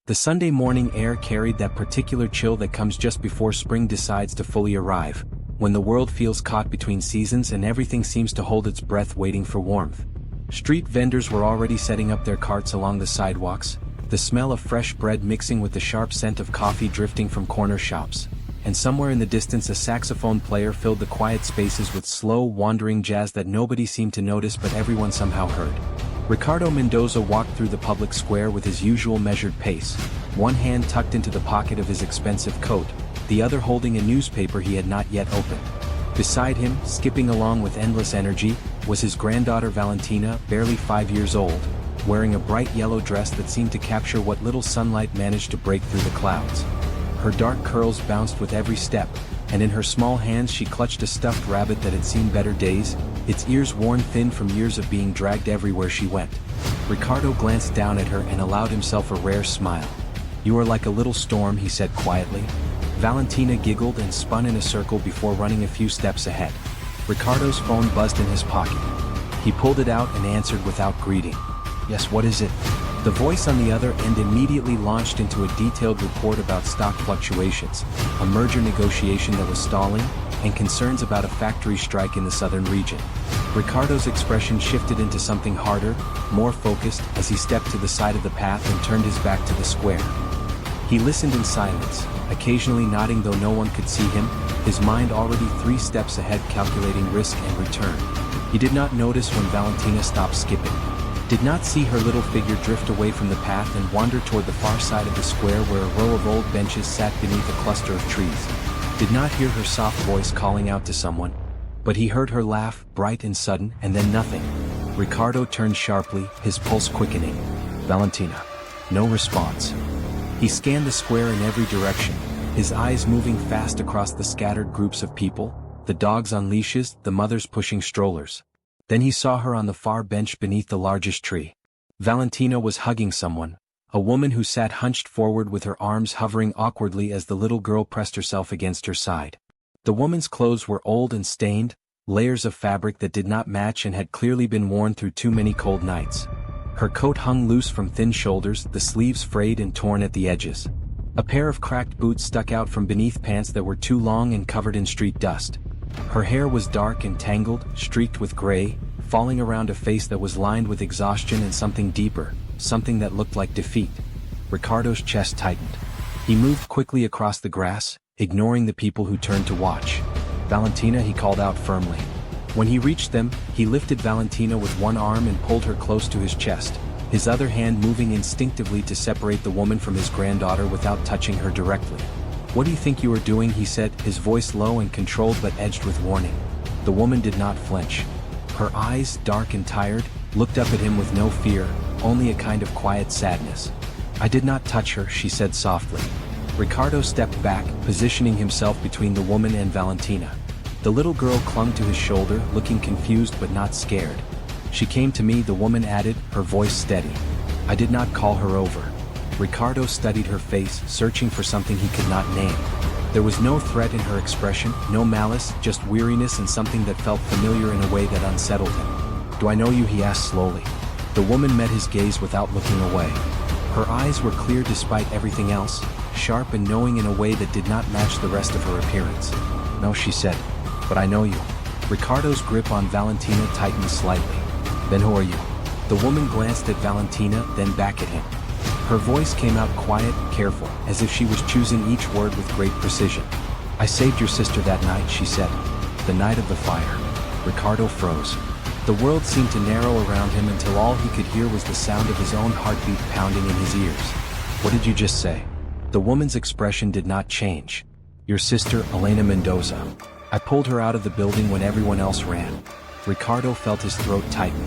The Sunday morning air carried that particular chill that comes just before spring decides to fully arrive, when the world feels caught between seasons and everything seems to hold its breath waiting for warmth. Street vendors were already setting up their carts along the sidewalks, the smell of fresh bread mixing with the sharp scent of coffee drifting from corner shops, and somewhere in the distance a saxophone player filled the quiet spaces with slow, wandering jazz that nobody seemed to notice but everyone somehow heard. Ricardo Mendoza walked through the public square with his usual measured pace, one hand tucked into the pocket of his expensive coat, the other holding a newspaper he had not yet opened. Beside him, skipping along with endless energy, was his granddaughter Valentina, barely 5 years old, wearing a bright yellow dress that seemed to capture what little sunlight managed to break through the clouds. Her dark curls bounced with every step, and in her small hands she clutched a stuffed rabbit that had seen better days, its ears worn thin from years of being dragged everywhere she went. Ricardo glanced down at her and allowed himself a rare smile. "You are like a little storm," he said quietly. Valentina giggled and spun in a circle before running a few steps ahead. Ricardo's phone buzzed in his pocket. He pulled it out and answered without greeting. "Yes, what is it?" The voice on the other end immediately launched into a detailed report about stock fluctuations, a merger negotiation that was stalling, and concerns about a factory strike in the southern region. Ricardo's expression shifted into something harder, more focused, as he stepped to the side of the path and turned his back to the square. He listened in silence, occasionally nodding though no one could see him, his mind already 3 steps ahead calculating risk and return. He did not notice when Valentina stopped skipping. Did not see her little figure drift away from the path and wander toward the far side of the square where a row of old benches sat beneath a cluster of trees. Did not hear her soft voice calling out to someone. But he heard her laugh, bright and sudden, and then nothing. Ricardo turned sharply, his pulse quickening. "Valentina." No response. He scanned the square in every direction, his eyes moving fast across the scattered groups of people, the dogs on leashes, the mothers pushing strollers. Then he saw her on the far bench beneath the largest tree. Valentina was hugging someone, a woman who sat hunched forward with her arms hovering awkwardly as the little girl pressed herself against her side. The woman's clothes were old and stained, layers of fabric that did not match and had clearly been worn through too many cold nights. Her coat hung loose from thin shoulders, the sleeves frayed and torn at the edges. A pair of cracked boots stuck out from beneath pants that were too long and covered in street dust. Her hair was dark and tangled, streaked with gray, falling around a face that was lined with exhaustion and something deeper, something that looked like defeat. Ricardo's chest tightened. He moved quickly across the grass, ignoring the people who turned to watch. "Valentina," he called out firmly. When he reached them, he lifted Valentina with one arm and pulled her close to his chest, his other hand moving instinctively to separate the woman from his granddaughter without touching her directly. "What do you think you are doing?" he said, his voice low and controlled but edged with warning. The woman did not flinch. Her eyes, dark and tired, looked up at him with no fear, only a kind of quiet sadness. "I did not touch her," she said softly. Ricardo stepped back, positioning himself between the woman and Valentina. The little girl clung to his shoulder, looking confused but not scared. "She came to me," the woman added, her voice steady. "I did not call her over." Ricardo studied her face, searching for something he could not name. There was no threat in her expression, no malice, just weariness and something that felt familiar in a way that unsettled him. "Do I know you?" he asked slowly. The woman met his gaze without looking away. Her eyes were clear despite everything else, sharp and knowing in a way that did not match the rest of her appearance. "No," she said, "but I know you." Ricardo's grip on Valentina tightened slightly. "Then who are you?" The woman glanced at Valentina, then back at him. Her voice came out quiet, careful, as if she was choosing each word with great precision. "I saved your sister that night," she said. "The night of the fire." Ricardo froze. The world seemed to narrow around him until all he could hear was the sound of his own heartbeat pounding in his ears. "What did you just say?" The woman's expression did not change. "Your sister, Elena Mendoza. I pulled her out of the building when everyone else ran." Ricardo felt his throat tighten.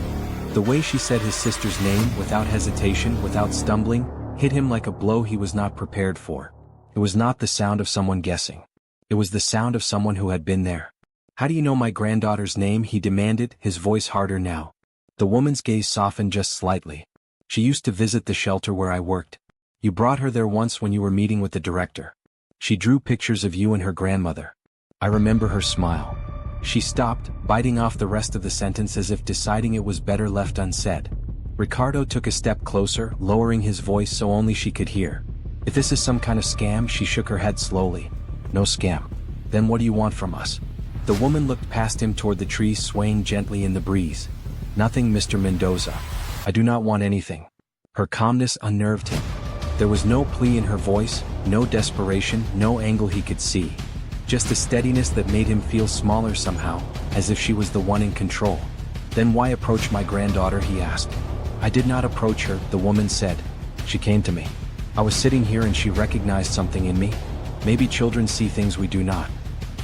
The way she said his sister's name, without hesitation, without stumbling, hit him like a blow he was not prepared for. It was not the sound of someone guessing. It was the sound of someone who had been there. "How do you know my granddaughter's name?" he demanded, his voice harder now. The woman's gaze softened just slightly. "She used to visit the shelter where I worked. You brought her there once when you were meeting with the director. She drew pictures of you and her grandmother. I remember her smile." She stopped, biting off the rest of the sentence as if deciding it was better left unsaid. Ricardo took a step closer, lowering his voice so only she could hear. If this is some kind of scam, she shook her head slowly. No scam. Then what do you want from us? The woman looked past him toward the trees swaying gently in the breeze. Nothing, Mr. Mendoza. I do not want anything. Her calmness unnerved him. There was no plea in her voice, no desperation, no angle he could see. Just a steadiness that made him feel smaller somehow, as if she was the one in control. Then why approach my granddaughter, he asked. I did not approach her, the woman said. She came to me. I was sitting here and she recognized something in me. Maybe children see things we do not.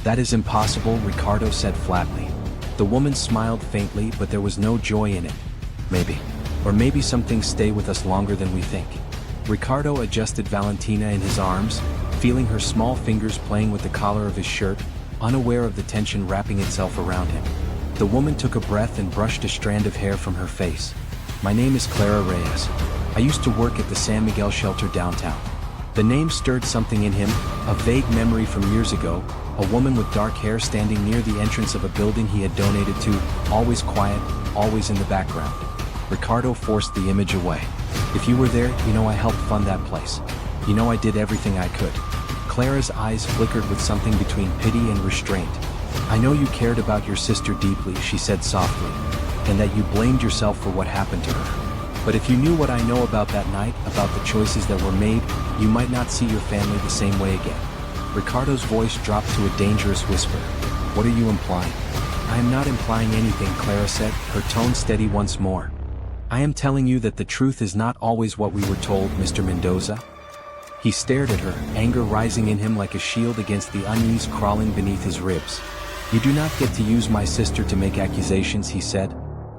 That is impossible, Ricardo said flatly. The woman smiled faintly, but there was no joy in it. Maybe. Or maybe some things stay with us longer than we think. Ricardo adjusted Valentina in his arms, feeling her small fingers playing with the collar of his shirt, unaware of the tension wrapping itself around him. The woman took a breath and brushed a strand of hair from her face. My name is Clara Reyes. I used to work at the San Miguel shelter downtown. The name stirred something in him, a vague memory from years ago, a woman with dark hair standing near the entrance of a building he had donated to, always quiet, always in the background. Ricardo forced the image away. If you were there, you know I helped fund that place. You know I did everything I could. Clara's eyes flickered with something between pity and restraint. I know you cared about your sister deeply, she said softly, and that you blamed yourself for what happened to her. But if you knew what I know about that night, about the choices that were made, you might not see your family the same way again. Ricardo's voice dropped to a dangerous whisper. What are you implying? I am not implying anything, Clara said, her tone steady once more. I am telling you that the truth is not always what we were told, Mr. Mendoza. He stared at her, anger rising in him like a shield against the unease crawling beneath his ribs. You do not get to use my sister to make accusations, he said.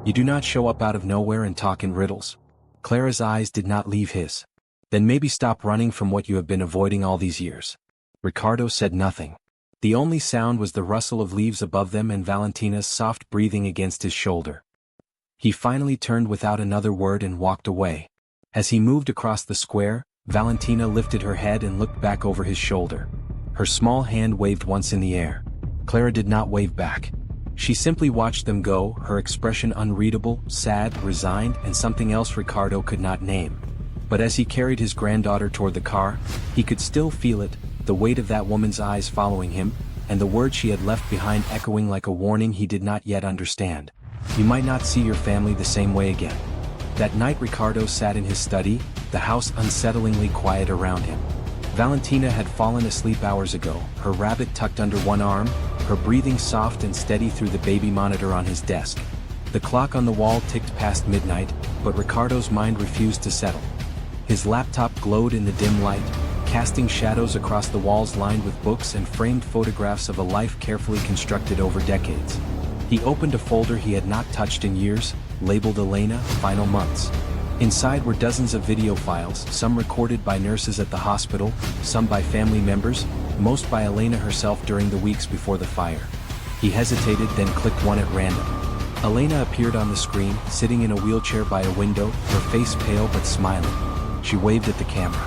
You do not show up out of nowhere and talk in riddles. Clara's eyes did not leave his. Then maybe stop running from what you have been avoiding all these years. Ricardo said nothing. The only sound was the rustle of leaves above them and Valentina's soft breathing against his shoulder. He finally turned without another word and walked away. As he moved across the square, Valentina lifted her head and looked back over his shoulder. Her small hand waved once in the air. Clara did not wave back. She simply watched them go, her expression unreadable, sad, resigned, and something else Ricardo could not name. But as he carried his granddaughter toward the car, he could still feel it, the weight of that woman's eyes following him, and the words she had left behind echoing like a warning he did not yet understand. You might not see your family the same way again. That night Ricardo sat in his study, the house unsettlingly quiet around him. Valentina had fallen asleep hours ago, her rabbit tucked under one arm, her breathing soft and steady through the baby monitor on his desk. The clock on the wall ticked past midnight, but Ricardo's mind refused to settle. His laptop glowed in the dim light, casting shadows across the walls lined with books and framed photographs of a life carefully constructed over decades. He opened a folder he had not touched in years, labeled Elena, Final Months. Inside were dozens of video files, some recorded by nurses at the hospital, some by family members, most by Elena herself during the weeks before the fire. He hesitated, then clicked one at random. Elena appeared on the screen, sitting in a wheelchair by a window, her face pale but smiling. She waved at the camera.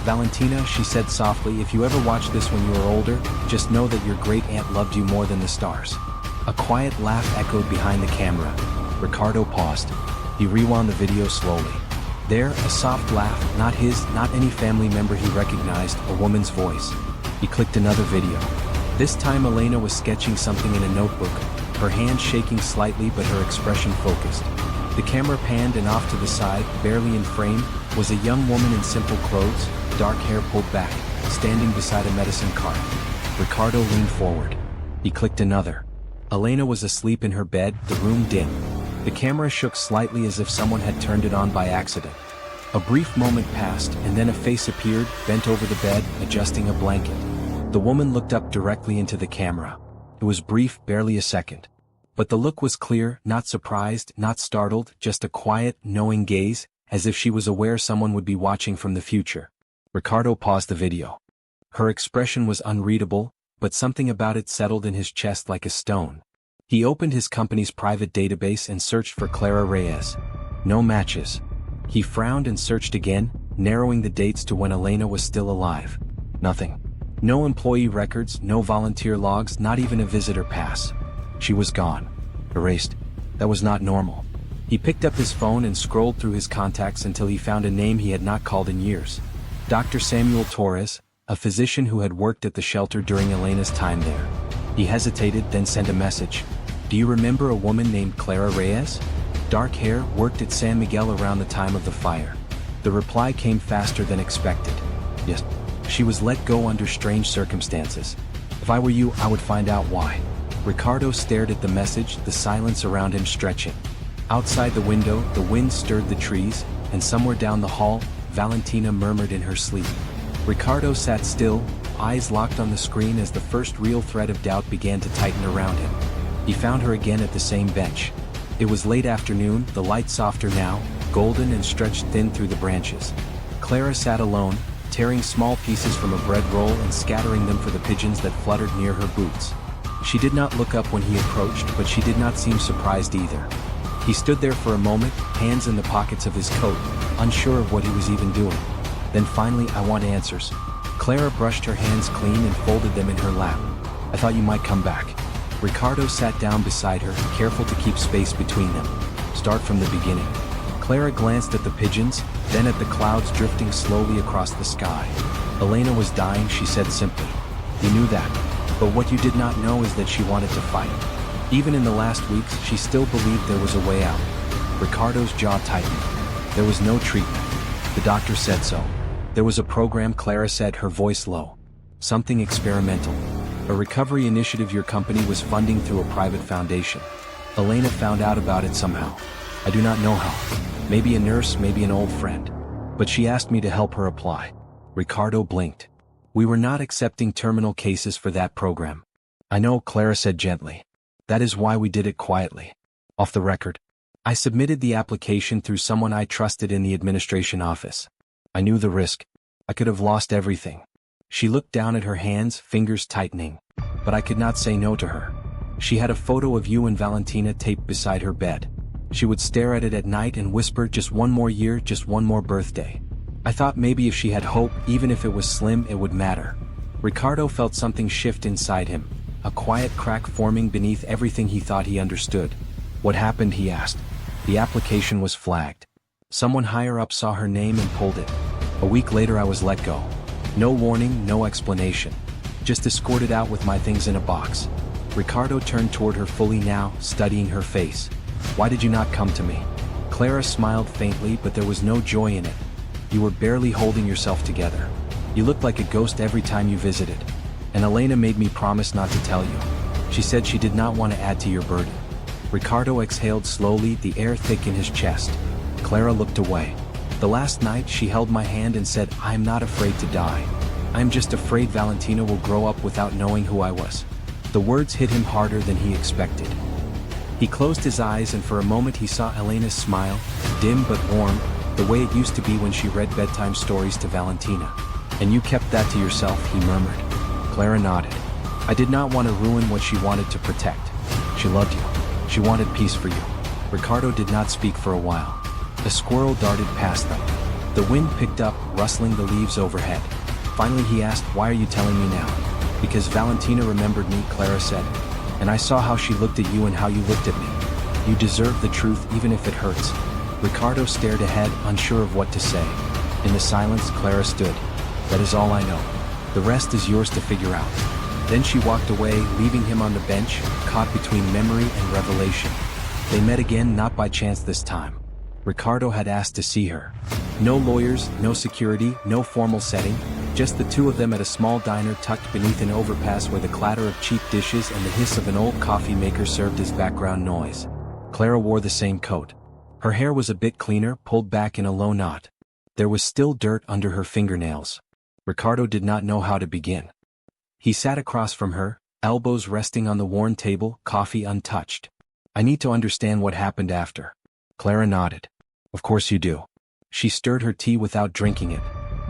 Valentina, she said softly, if you ever watch this when you are older, just know that your great-aunt loved you more than the stars. A quiet laugh echoed behind the camera. Ricardo paused. He rewound the video slowly. There, a soft laugh, not his, not any family member he recognized, a woman's voice. He clicked another video. This time Elena was sketching something in a notebook, her hand shaking slightly but her expression focused. The camera panned and off to the side, barely in frame, was a young woman in simple clothes, dark hair pulled back, standing beside a medicine cart. Ricardo leaned forward. He clicked another. Elena was asleep in her bed, the room dim. The camera shook slightly as if someone had turned it on by accident. A brief moment passed, and then a face appeared, bent over the bed, adjusting a blanket. The woman looked up directly into the camera. It was brief, barely a second. But the look was clear, not surprised, not startled, just a quiet, knowing gaze, as if she was aware someone would be watching from the future. Ricardo paused the video. Her expression was unreadable, but something about it settled in his chest like a stone. He opened his company's private database and searched for Clara Reyes. No matches. He frowned and searched again, narrowing the dates to when Elena was still alive. Nothing. No employee records, no volunteer logs, not even a visitor pass. She was gone. Erased. That was not normal. He picked up his phone and scrolled through his contacts until he found a name he had not called in years. Dr. Samuel Torres, a physician who had worked at the shelter during Elena's time there. He hesitated, then sent a message. Do you remember a woman named Clara Reyes? Dark hair, worked at San Miguel around the time of the fire. The reply came faster than expected. Yes. She was let go under strange circumstances. If I were you, I would find out why. Ricardo stared at the message, the silence around him stretching. Outside the window, the wind stirred the trees, and somewhere down the hall, Valentina murmured in her sleep. Ricardo sat still, eyes locked on the screen as the first real thread of doubt began to tighten around him. He found her again at the same bench. It was late afternoon, the light softer now, golden and stretched thin through the branches. Clara sat alone, tearing small pieces from a bread roll and scattering them for the pigeons that fluttered near her boots. She did not look up when he approached, but she did not seem surprised either. He stood there for a moment, hands in the pockets of his coat, unsure of what he was even doing. Then finally, I want answers. Clara brushed her hands clean and folded them in her lap. I thought you might come back. Ricardo sat down beside her, careful to keep space between them. Start from the beginning. Clara glanced at the pigeons, then at the clouds drifting slowly across the sky. Elena was dying, she said simply. You knew that. But what you did not know is that she wanted to fight. Even in the last weeks, she still believed there was a way out. Ricardo's jaw tightened. There was no treatment. The doctor said so. There was a program, Clara said, her voice low. Something experimental. A recovery initiative your company was funding through a private foundation. Elena found out about it somehow. I do not know how. Maybe a nurse, maybe an old friend. But she asked me to help her apply. Ricardo blinked. We were not accepting terminal cases for that program. I know, Clara said gently. That is why we did it quietly. Off the record. I submitted the application through someone I trusted in the administration office. I knew the risk. I could have lost everything. She looked down at her hands, fingers tightening. But I could not say no to her. She had a photo of you and Valentina taped beside her bed. She would stare at it at night and whisper, just one more year, just one more birthday. I thought maybe if she had hope, even if it was slim, it would matter. Ricardo felt something shift inside him, a quiet crack forming beneath everything he thought he understood. What happened, he asked. The application was flagged. Someone higher up saw her name and pulled it. A week later I was let go. No warning, no explanation. Just escorted out with my things in a box. Ricardo turned toward her fully now, studying her face. Why did you not come to me? Clara smiled faintly, but there was no joy in it. You were barely holding yourself together. You looked like a ghost every time you visited. And Elena made me promise not to tell you. She said she did not want to add to your burden. Ricardo exhaled slowly, the air thick in his chest. Clara looked away. The last night she held my hand and said, I am not afraid to die. I am just afraid Valentina will grow up without knowing who I was. The words hit him harder than he expected. He closed his eyes and for a moment he saw Elena's smile, dim but warm, the way it used to be when she read bedtime stories to Valentina. And you kept that to yourself, he murmured. Clara nodded. I did not want to ruin what she wanted to protect. She loved you. She wanted peace for you. Ricardo did not speak for a while. A squirrel darted past them. The wind picked up, rustling the leaves overhead. Finally he asked, why are you telling me now? Because Valentina remembered me, Clara said. And I saw how she looked at you and how you looked at me. You deserve the truth even if it hurts. Ricardo stared ahead, unsure of what to say. In the silence, Clara stood. That is all I know. The rest is yours to figure out. Then she walked away, leaving him on the bench, caught between memory and revelation. They met again, not by chance this time. Ricardo had asked to see her. No lawyers, no security, no formal setting, just the two of them at a small diner tucked beneath an overpass where the clatter of cheap dishes and the hiss of an old coffee maker served as background noise. Clara wore the same coat. Her hair was a bit cleaner, pulled back in a low knot. There was still dirt under her fingernails. Ricardo did not know how to begin. He sat across from her, elbows resting on the worn table, coffee untouched. I need to understand what happened after. Clara nodded. Of course you do. She stirred her tea without drinking it.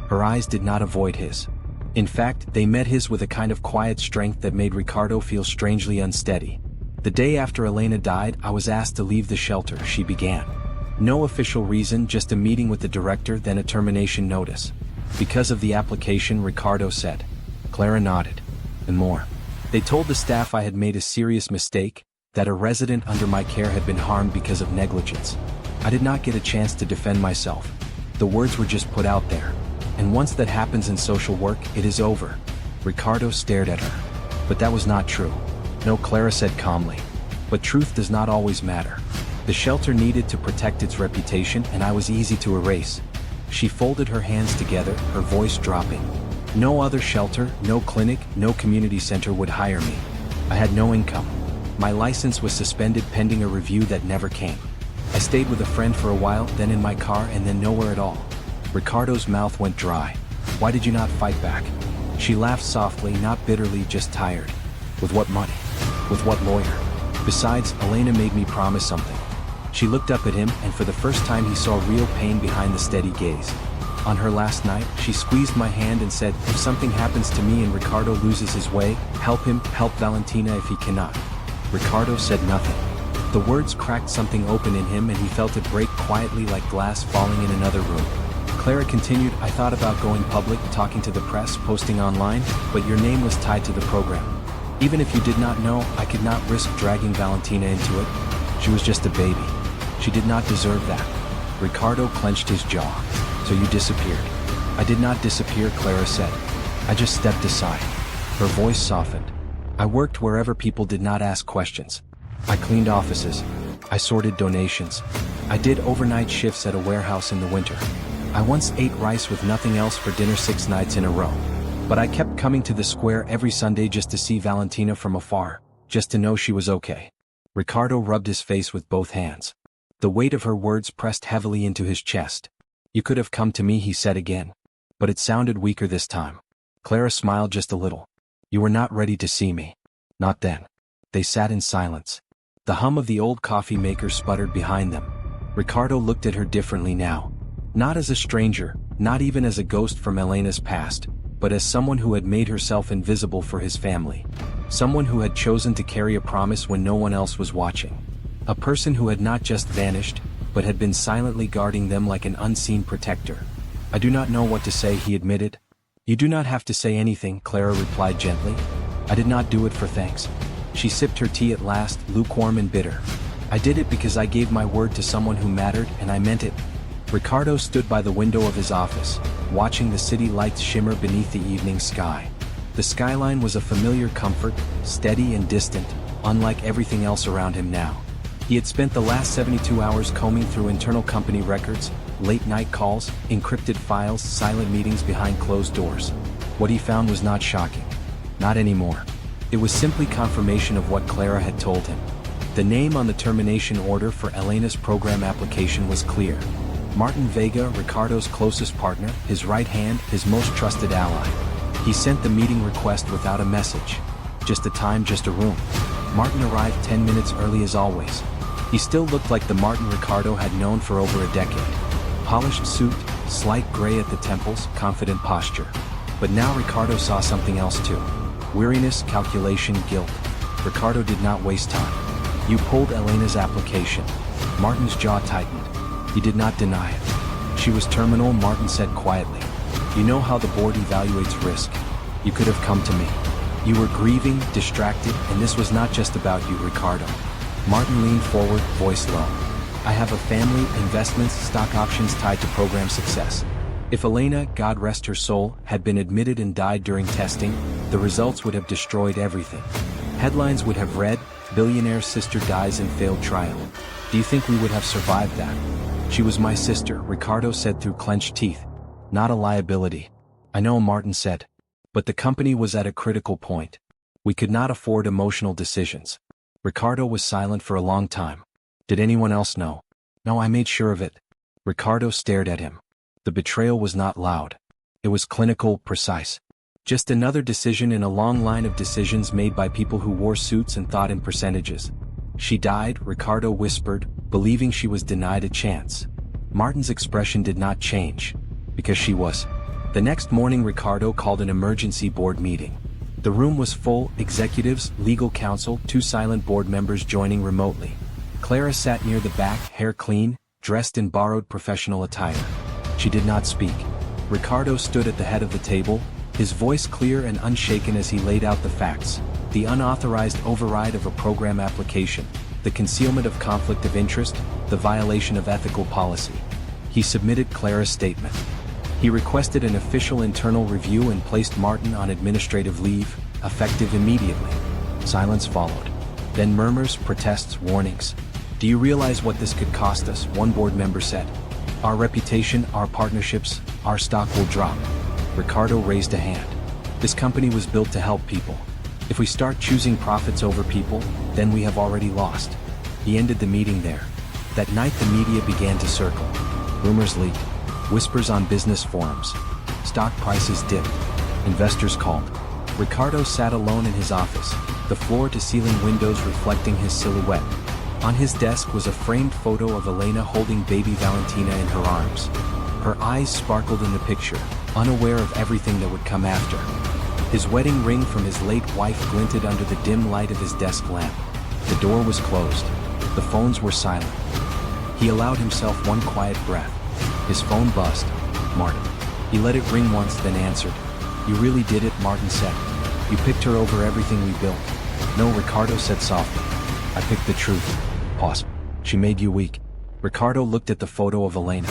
Her eyes did not avoid his. In fact, they met his with a kind of quiet strength that made Ricardo feel strangely unsteady. The day after Elena died, I was asked to leave the shelter, she began. No official reason, just a meeting with the director, then a termination notice. Because of the application, Ricardo said. Clara nodded. And more. They told the staff I had made a serious mistake, that a resident under my care had been harmed because of negligence. I did not get a chance to defend myself. The words were just put out there. And once that happens in social work, it is over. Ricardo stared at her. But that was not true. No, Clara said calmly. But truth does not always matter. The shelter needed to protect its reputation, and I was easy to erase. She folded her hands together, her voice dropping. No other shelter, no clinic, no community center would hire me. I had no income. My license was suspended pending a review that never came. I stayed with a friend for a while, then in my car, and then nowhere at all. Ricardo's mouth went dry. Why did you not fight back? She laughed softly, not bitterly, just tired. With what money? With what lawyer? Besides, Elena made me promise something. She looked up at him, and for the first time he saw real pain behind the steady gaze. On her last night, she squeezed my hand and said, if something happens to me and Ricardo loses his way, help him, help Valentina if he cannot. Ricardo said nothing. The words cracked something open in him and he felt it break quietly like glass falling in another room. Clara continued, I thought about going public, talking to the press, posting online, but your name was tied to the program. Even if you did not know, I could not risk dragging Valentina into it. She was just a baby. She did not deserve that. Ricardo clenched his jaw. So you disappeared. I did not disappear, Clara said. I just stepped aside. Her voice softened. I worked wherever people did not ask questions. I cleaned offices. I sorted donations. I did overnight shifts at a warehouse in the winter. I once ate rice with nothing else for dinner 6 nights in a row. But I kept coming to the square every Sunday just to see Valentina from afar, just to know she was okay. Ricardo rubbed his face with both hands. The weight of her words pressed heavily into his chest. You could have come to me, he said again. But it sounded weaker this time. Clara smiled just a little. You were not ready to see me. Not then. They sat in silence. The hum of the old coffee maker sputtered behind them. Ricardo looked at her differently now. Not as a stranger, not even as a ghost from Elena's past, but as someone who had made herself invisible for his family. Someone who had chosen to carry a promise when no one else was watching. A person who had not just vanished, but had been silently guarding them like an unseen protector. I do not know what to say, he admitted. You do not have to say anything, Clara replied gently. I did not do it for thanks. She sipped her tea at last, lukewarm and bitter. I did it because I gave my word to someone who mattered, and I meant it. Ricardo stood by the window of his office, watching the city lights shimmer beneath the evening sky. The skyline was a familiar comfort, steady and distant, unlike everything else around him now. He had spent the last 72 hours combing through internal company records, late-night calls, encrypted files, silent meetings behind closed doors. What he found was not shocking. Not anymore. It was simply confirmation of what Clara had told him. The name on the termination order for Elena's program application was clear. Martin Vega, Ricardo's closest partner, his right hand, his most trusted ally. He sent the meeting request without a message. Just a time, just a room. Martin arrived 10 minutes early as always. He still looked like the Martin Ricardo had known for over a decade. Polished suit, slight gray at the temples, confident posture. But now Ricardo saw something else too. Weariness, calculation, guilt. Ricardo did not waste time. You pulled Elena's application. Martin's jaw tightened. He did not deny it. She was terminal, Martin said quietly. You know how the board evaluates risk. You could have come to me. You were grieving, distracted, and this was not just about you, Ricardo. Martin leaned forward, voice low. I have a family, investments, stock options tied to program success. If Elena, God rest her soul, had been admitted and died during testing, the results would have destroyed everything. Headlines would have read, Billionaire sister dies in failed trial. Do you think we would have survived that? She was my sister, Ricardo said through clenched teeth. Not a liability. I know, Martin said. But the company was at a critical point. We could not afford emotional decisions. Ricardo was silent for a long time. Did anyone else know? No, I made sure of it. Ricardo stared at him. The betrayal was not loud. It was clinical, precise. Just another decision in a long line of decisions made by people who wore suits and thought in percentages. She died, Ricardo whispered, believing she was denied a chance. Martin's expression did not change. Because she was. The next morning Ricardo called an emergency board meeting. The room was full, executives, legal counsel, 2 silent board members joining remotely. Clara sat near the back, hair clean, dressed in borrowed professional attire. She did not speak. Ricardo stood at the head of the table, his voice clear and unshaken as he laid out the facts. The unauthorized override of a program application, the concealment of conflict of interest, the violation of ethical policy. He submitted Clara's statement. He requested an official internal review and placed Martin on administrative leave, effective immediately. Silence followed. Then murmurs, protests, warnings. "Do you realize what this could cost us?" one board member said. "Our reputation, our partnerships, our stock will drop." Ricardo raised a hand. "This company was built to help people. If we start choosing profits over people, then we have already lost." He ended the meeting there. That night the media began to circle. Rumors leaked. Whispers on business forums. Stock prices dipped. Investors called. Ricardo sat alone in his office, the floor-to-ceiling windows reflecting his silhouette. On his desk was a framed photo of Elena holding baby Valentina in her arms. Her eyes sparkled in the picture, unaware of everything that would come after. His wedding ring from his late wife glinted under the dim light of his desk lamp. The door was closed. The phones were silent. He allowed himself one quiet breath. His phone buzzed. Martin. He let it ring once, then answered. "You really did it," Martin said. "You picked her over everything we built." "No," Ricardo said softly. "I picked the truth." Pause. "She made you weak." Ricardo looked at the photo of Elena.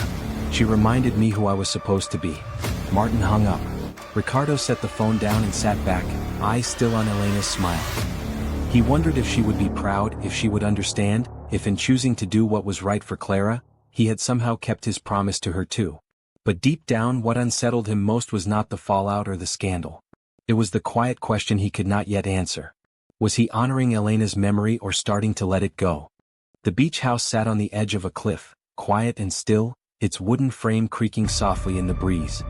"She reminded me who I was supposed to be." Martin hung up. Ricardo set the phone down and sat back, eyes still on Elena's smile. He wondered if she would be proud, if she would understand, if in choosing to do what was right for Clara, he had somehow kept his promise to her too. But deep down what unsettled him most was not the fallout or the scandal. It was the quiet question he could not yet answer. Was he honoring Elena's memory or starting to let it go? The beach house sat on the edge of a cliff, quiet and still, its wooden frame creaking softly in the breeze.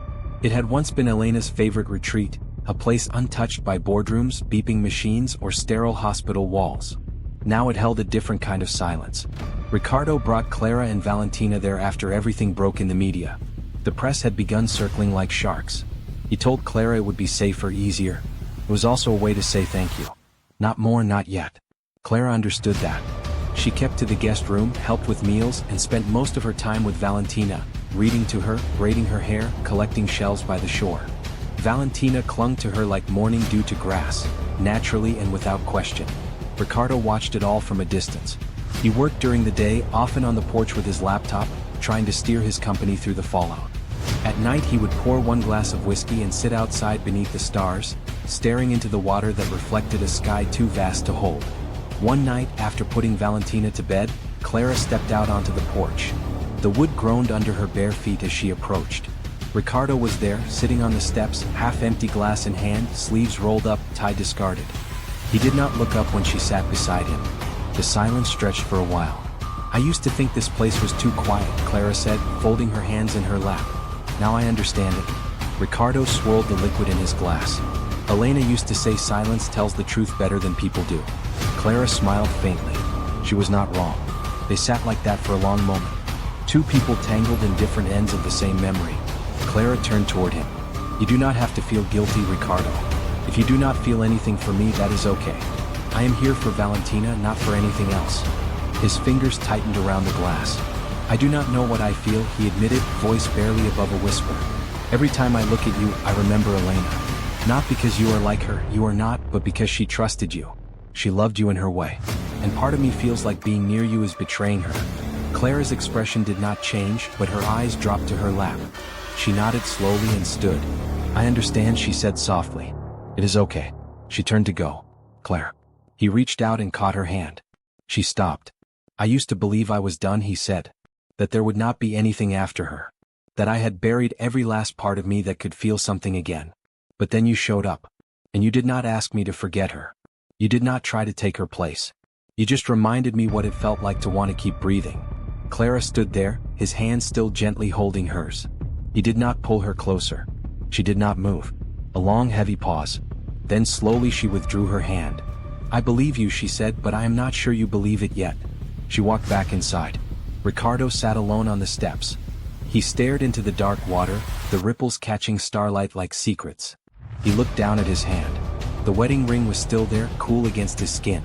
It had once been Elena's favorite retreat, a place untouched by boardrooms, beeping machines, or sterile hospital walls. Now it held a different kind of silence. Ricardo brought Clara and Valentina there after everything broke in the media. The press had begun circling like sharks. He told Clara it would be safer, easier. It was also a way to say thank you. Not more, not yet. Clara understood that. She kept to the guest room, helped with meals, and spent most of her time with Valentina, reading to her, braiding her hair, collecting shells by the shore. Valentina clung to her like morning dew to grass, naturally and without question. Ricardo watched it all from a distance. He worked during the day, often on the porch with his laptop, trying to steer his company through the fallout. At night he would pour one glass of whiskey and sit outside beneath the stars, staring into the water that reflected a sky too vast to hold. One night, after putting Valentina to bed, Clara stepped out onto the porch. The wood groaned under her bare feet as she approached. Ricardo was there, sitting on the steps, half-empty glass in hand, sleeves rolled up, tie discarded. He did not look up when she sat beside him. The silence stretched for a while. "I used to think this place was too quiet," Clara said, folding her hands in her lap. "Now I understand it." Ricardo swirled the liquid in his glass. "Elena used to say silence tells the truth better than people do." Clara smiled faintly. She was not wrong. They sat like that for a long moment. Two people tangled in different ends of the same memory. Clara turned toward him. "You do not have to feel guilty, Ricardo. If you do not feel anything for me, that is okay. I am here for Valentina, not for anything else." His fingers tightened around the glass. "I do not know what I feel," he admitted, voice barely above a whisper. "Every time I look at you, I remember Elena. Not because you are like her, you are not, but because she trusted you. She loved you in her way. And part of me feels like being near you is betraying her." Clara's expression did not change, but her eyes dropped to her lap. She nodded slowly and stood. "I understand," she said softly. "It is okay." She turned to go. "Claire." He reached out and caught her hand. She stopped. "I used to believe I was done," he said. "That there would not be anything after her. That I had buried every last part of me that could feel something again. But then you showed up. And you did not ask me to forget her. You did not try to take her place. You just reminded me what it felt like to want to keep breathing." Clara stood there, his hand still gently holding hers. He did not pull her closer. She did not move. A long, heavy pause. Then slowly she withdrew her hand. "I believe you," she said, "but I am not sure you believe it yet." She walked back inside. Ricardo sat alone on the steps. He stared into the dark water, the ripples catching starlight like secrets. He looked down at his hand. The wedding ring was still there, cool against his skin.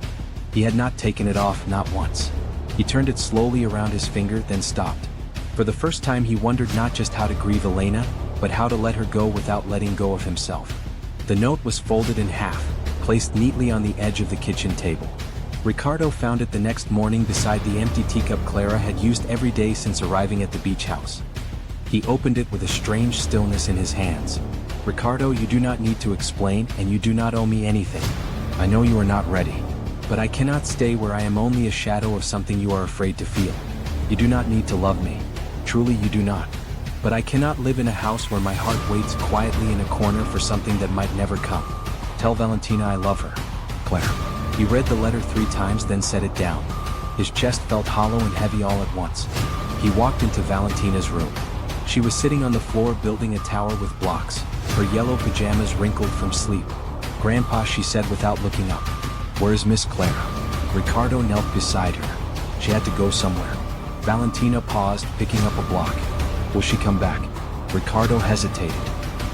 He had not taken it off, not once. He turned it slowly around his finger, then stopped. For the first time he wondered not just how to grieve Elena, but how to let her go without letting go of himself. The note was folded in half, placed neatly on the edge of the kitchen table. Ricardo found it the next morning beside the empty teacup Clara had used every day since arriving at the beach house. He opened it with a strange stillness in his hands. "Ricardo, you do not need to explain, and you do not owe me anything. I know you are not ready. But I cannot stay where I am only a shadow of something you are afraid to feel. You do not need to love me. Truly you do not. But I cannot live in a house where my heart waits quietly in a corner for something that might never come. Tell Valentina I love her. Claire." He read the letter 3 times, then set it down. His chest felt hollow and heavy all at once. He walked into Valentina's room. She was sitting on the floor building a tower with blocks, her yellow pajamas wrinkled from sleep. "Grandpa," she said without looking up. "Where is Miss Clara?" Ricardo knelt beside her. "She had to go somewhere." Valentina paused, picking up a block. "Will she come back?" Ricardo hesitated.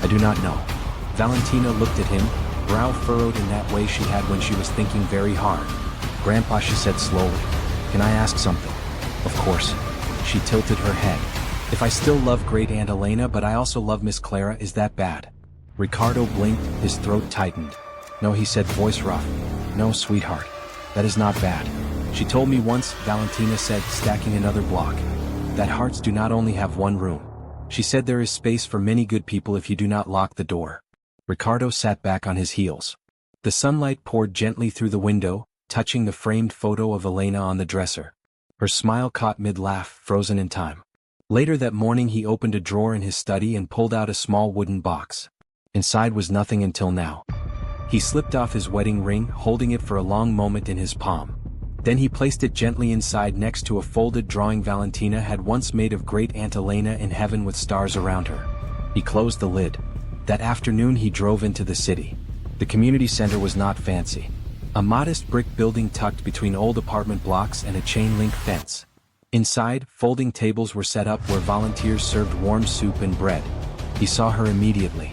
"I do not know." Valentina looked at him, brow furrowed in that way she had when she was thinking very hard. "Grandpa," she said slowly, "can I ask something?" "Of course." She tilted her head. "If I still love Great Aunt Elena but I also love Miss Clara, is that bad?" Ricardo blinked, his throat tightened. "No," he said, voice rough. "No, sweetheart. That is not bad. She told me once," Valentina said, stacking another block, "that hearts do not only have one room. She said there is space for many good people if you do not lock the door." Ricardo sat back on his heels. The sunlight poured gently through the window, touching the framed photo of Elena on the dresser. Her smile caught mid-laugh, frozen in time. Later that morning he opened a drawer in his study and pulled out a small wooden box. Inside was nothing until now. He slipped off his wedding ring, holding it for a long moment in his palm. Then he placed it gently inside next to a folded drawing Valentina had once made of Great Aunt Elena in heaven with stars around her. He closed the lid. That afternoon he drove into the city. The community center was not fancy. A modest brick building tucked between old apartment blocks and a chain-link fence. Inside, folding tables were set up where volunteers served warm soup and bread. He saw her immediately.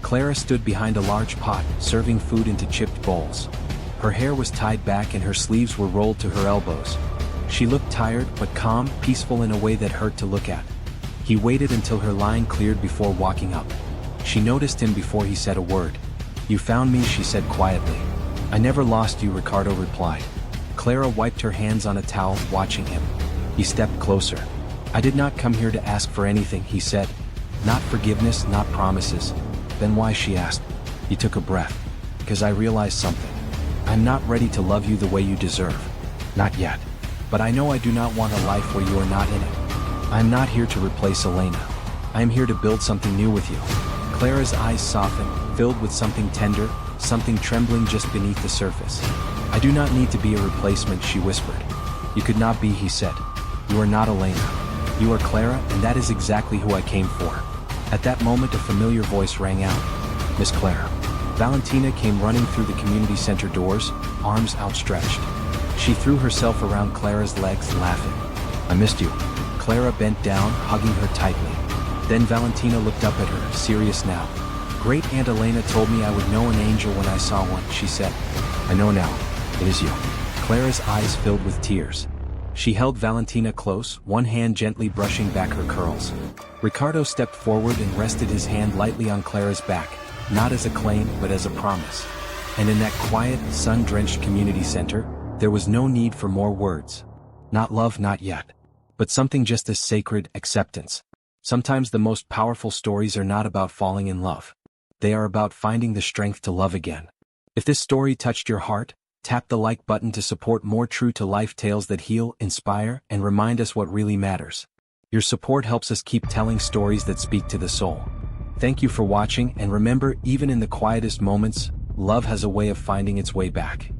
Clara stood behind a large pot, serving food into chipped bowls. Her hair was tied back and her sleeves were rolled to her elbows. She looked tired but calm, peaceful in a way that hurt to look at. He waited until her line cleared before walking up. She noticed him before he said a word. "You found me," she said quietly. "I never lost you," Ricardo replied. Clara wiped her hands on a towel, watching him. He stepped closer. "I did not come here to ask for anything," he said. "Not forgiveness, not promises." "Then why?" she asked. He took a breath. "Because I realized something. I'm not ready to love you the way you deserve. Not yet. But I know I do not want a life where you are not in it. I am not here to replace Elena. I am here to build something new with you." Clara's eyes softened, filled with something tender, something trembling just beneath the surface. "I do not need to be a replacement," she whispered. "You could not be," he said. "You are not Elena. You are Clara, and that is exactly who I came for." At that moment a familiar voice rang out. "Miss Clara." Valentina came running through the community center doors, arms outstretched. She threw herself around Clara's legs, laughing. "I missed you." Clara bent down, hugging her tightly. Then Valentina looked up at her, serious now. "Great Aunt Elena told me I would know an angel when I saw one," she said. "I know now. It is you." Clara's eyes filled with tears. She held Valentina close, one hand gently brushing back her curls. Ricardo stepped forward and rested his hand lightly on Clara's back, not as a claim but as a promise. And in that quiet, sun-drenched community center, there was no need for more words. Not love, not yet. But something just as sacred, acceptance. Sometimes the most powerful stories are not about falling in love. They are about finding the strength to love again. If this story touched your heart, tap the like button to support more true-to-life tales that heal, inspire, and remind us what really matters. Your support helps us keep telling stories that speak to the soul. Thank you for watching, and remember, even in the quietest moments, love has a way of finding its way back.